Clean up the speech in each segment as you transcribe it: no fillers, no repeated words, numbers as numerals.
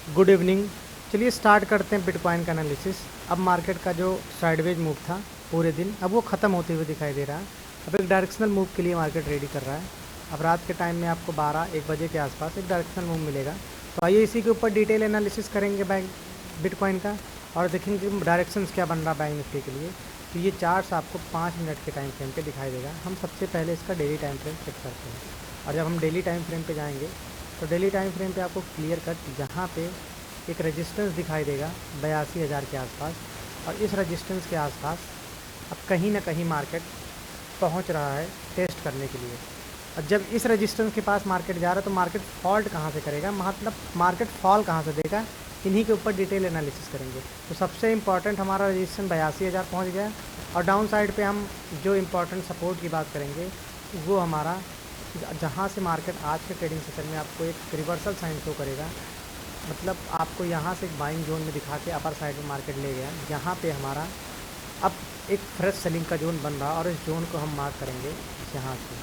Good evening. चलिए start करते हैं बिटकॉइन का एनालिसिस। अब मार्केट का जो साइडवेज मूव था पूरे दिन, अब वो ख़त्म होते हुए दिखाई दे रहा है। अब एक डायरेक्शनल मूव के लिए मार्केट रेडी कर रहा है। अब रात के टाइम में आपको 12-1 बजे के आसपास एक डायरेक्शनल मूव मिलेगा। तो आइए इसी के ऊपर डिटेल एनालिसिस करेंगे बैंक बिटकॉइन का और देखेंगे डायरेक्शंस क्या बन रहा बैंक निफ्टी के लिए। तो ये चार्ट्स आपको 5 मिनट के टाइम फ्रेम पे दिखाई देगा। हम सबसे पहले इसका डेली टाइम फ्रेम चेक करते हैं। और जब हम डेली टाइम फ्रेम पे जाएंगे तो डेली टाइम फ्रेम पे आपको क्लियर कट यहाँ पे एक रेजिस्टेंस दिखाई देगा 82,000 के आसपास। और इस रेजिस्टेंस के आसपास अब कहीं ना कहीं मार्केट पहुंच रहा है टेस्ट करने के लिए। और जब इस रेजिस्टेंस के पास मार्केट जा रहा है तो मार्केट फॉल्ट कहाँ से करेगा, मतलब मार्केट फॉल कहाँ से देगा, इन्हीं के ऊपर डिटेल एनालिसिस करेंगे। तो सबसे इम्पॉर्टेंट हमारा रेजिस्टेंस 82,000 पहुँच गया। और डाउन साइड पर हम जो इम्पोर्टेंट सपोर्ट की बात करेंगे वो हमारा जहाँ से मार्केट आज के ट्रेडिंग सेशन में आपको एक रिवर्सल साइन शो करेगा, मतलब आपको यहाँ से एक बाइंग जोन में दिखा के अपर साइड में मार्केट ले गया। यहाँ पे हमारा अब एक फ्रेश सेलिंग का जोन बन रहा और इस जोन को हम मार्क करेंगे यहाँ से,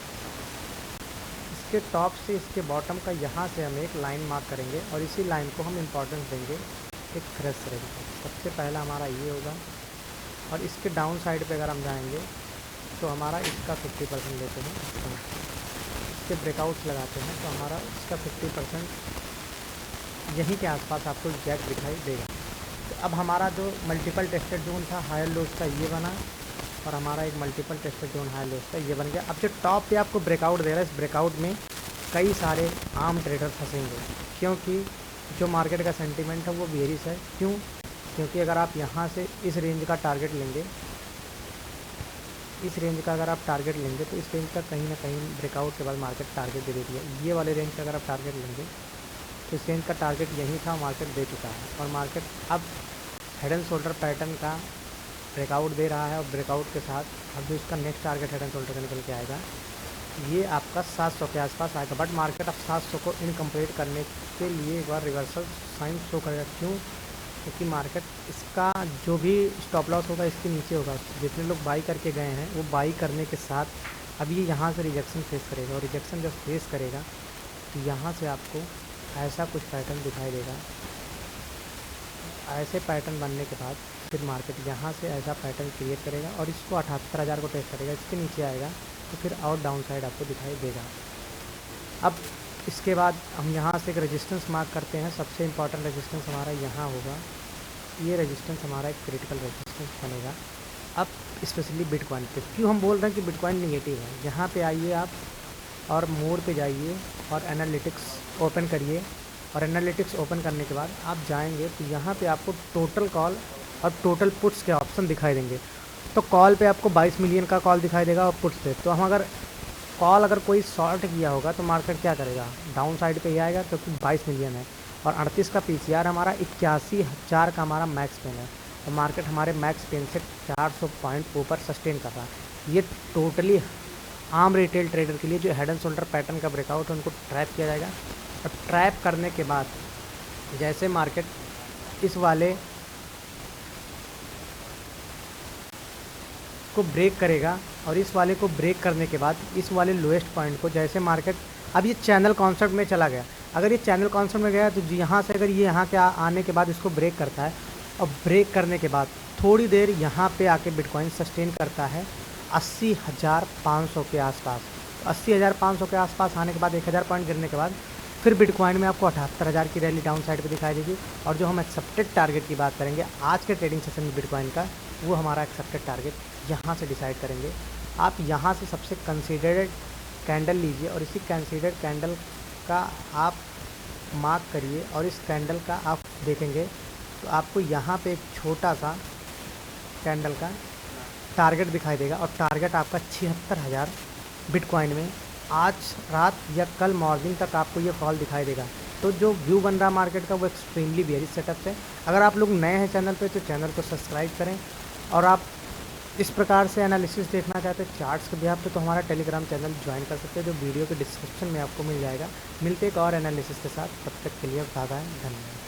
इसके टॉप से इसके बॉटम का यहाँ से हम एक लाइन मार्क करेंगे और इसी लाइन को हम इम्पोर्टेंस देंगे एक फ्रेश सेलिंग का। सबसे पहला हमारा ये होगा। और इसके डाउन साइड पे अगर हम जाएंगे तो हमारा इसका 50% लेते हैं, इसके ब्रेकआउट्स लगाते हैं तो हमारा इसका 50% यहीं के आसपास आपको एग्जैक्ट दिखाई देगा। तो अब हमारा जो मल्टीपल टेस्टेड जोन था हायर लोज का ये बना और हमारा एक multiple tested zone higher lows का ये बन गया। अब जो टॉप पे आपको ब्रेकआउट दे रहा है, इस ब्रेकआउट में कई सारे आम ट्रेडर फंसेंगे, क्योंकि जो मार्केट का सेंटीमेंट है वो बेरिश है। क्योंकि अगर आप यहाँ से इस रेंज का टारगेट लेंगे, इस रेंज का अगर आप टारगेट लेंगे तो इस रेंज का कहीं ना कहीं ब्रेकआउट के बाद मार्केट टारगेट दे देती है। ये वाले रेंज का अगर आप टारगेट लेंगे तो इस रेंज का टारगेट यही था, मार्केट दे चुका है। और मार्केट अब हेड एंड शोल्डर पैटर्न का ब्रेकआउट दे रहा है और ब्रेकआउट के साथ अब जो इसका next target head and shoulder का निकल के आएगा ये आपका 700 के आसपास आएगा। बट मार्केट अब 700 को इनकम्प्लीट करने के लिए एक बार रिवर्सल साइन शो करेगा। क्योंकि मार्केट इसका जो भी स्टॉप लॉस होगा इसके नीचे होगा। जितने लोग बाई करके गए हैं वो बाई करने के साथ अब ये यहाँ से रिजेक्शन फेस करेगा। और रिजेक्शन जब फेस करेगा तो यहाँ से आपको ऐसा कुछ पैटर्न दिखाई देगा। ऐसे पैटर्न बनने के बाद फिर मार्केट यहाँ से ऐसा पैटर्न क्रिएट करेगा और इसको 78,000 को टेस्ट करेगा, इसके नीचे आएगा तो फिर और डाउन साइड आपको दिखाई देगा। अब इसके बाद हम यहाँ से एक रेजिस्टेंस मार्क करते हैं। सबसे इम्पॉर्टेंट रेजिस्टेंस हमारा यहाँ होगा। ये रेजिस्टेंस हमारा एक क्रिटिकल रेजिस्टेंस बनेगा। अब स्पेशली बिटकॉइन पे क्यों हम बोल रहे हैं कि बिटकॉइन निगेटिव है, यहाँ पे आइए आप और मोड पे जाइए और एनालिटिक्स ओपन करिए। और एनालिटिक्स ओपन करने के बाद आप जाएंगे तो यहाँ पे आपको टोटल कॉल और टोटल पुट्स के ऑप्शन दिखाई देंगे। तो कॉल पे आपको 22 मिलियन का कॉल दिखाई देगा और पुट्स पे तो हम अगर कोई शॉर्ट किया होगा तो मार्केट क्या करेगा, डाउन साइड पे ही आएगा क्योंकि 22 मिलियन है। और 38 का पीसीआर हमारा 81,000 का हमारा मैक्स पेन है। तो मार्केट हमारे मैक्स पेन से 400 पॉइंट ऊपर सस्टेन कर रहा है। ये टोटली आम रिटेल ट्रेडर के लिए जो हेड एंड शोल्डर पैटर्न का ब्रेकआउट है उनको ट्रैप किया जाएगा। और ट्रैप करने के बाद जैसे मार्केट इस वाले को ब्रेक करेगा और इस वाले को ब्रेक करने के बाद इस वाले लोएस्ट पॉइंट को जैसे मार्केट अब ये चैनल कॉन्सेप्ट में चला गया। अगर ये चैनल कॉन्सेप्ट में गया तो यहाँ से अगर ये यहाँ के आने के बाद इसको ब्रेक करता है और ब्रेक करने के बाद थोड़ी देर यहाँ पे आके बिटकॉइन सस्टेन करता है 80,500 के आसपास। 80,500 के आसपास आने के बाद 1,000 पॉइंट गिरने के बाद फिर बिटकॉइन में आपको 78,000 की रैली डाउन साइड पे दिखाई देगी। और जो हम एक्सेप्टेड टारगेट की बात करेंगे आज के ट्रेडिंग सेशन में बिटकॉइन का, वो हमारा एक्सेप्टेड टारगेट यहाँ से डिसाइड करेंगे। आप यहाँ से सबसे कंसीडर्ड कैंडल लीजिए और इसी कंसीडर्ड कैंडल का आप मार्क करिए और इस कैंडल का आप देखेंगे तो आपको यहाँ पे एक छोटा सा कैंडल का टारगेट दिखाई देगा। और टारगेट आपका 76,000 बिटकॉइन में आज रात या कल मॉर्निंग तक आपको ये फॉल दिखाई देगा। तो जो व्यू बन रहा मार्केट का वो एक्सट्रीमली बेरिश सेटअप है। अगर आप लोग नए हैं चैनल पे तो चैनल को सब्सक्राइब करें। और आप इस प्रकार से एनालिसिस देखना चाहते हैं चार्ट्स के बिहाफ पे तो हमारा टेलीग्राम चैनल ज्वाइन कर सकते हैं, जो वीडियो के डिस्क्रिप्शन में आपको मिल जाएगा। मिलते एक और एनालिसिस के साथ, तब तक के लिए बाय बाय, धन्यवाद।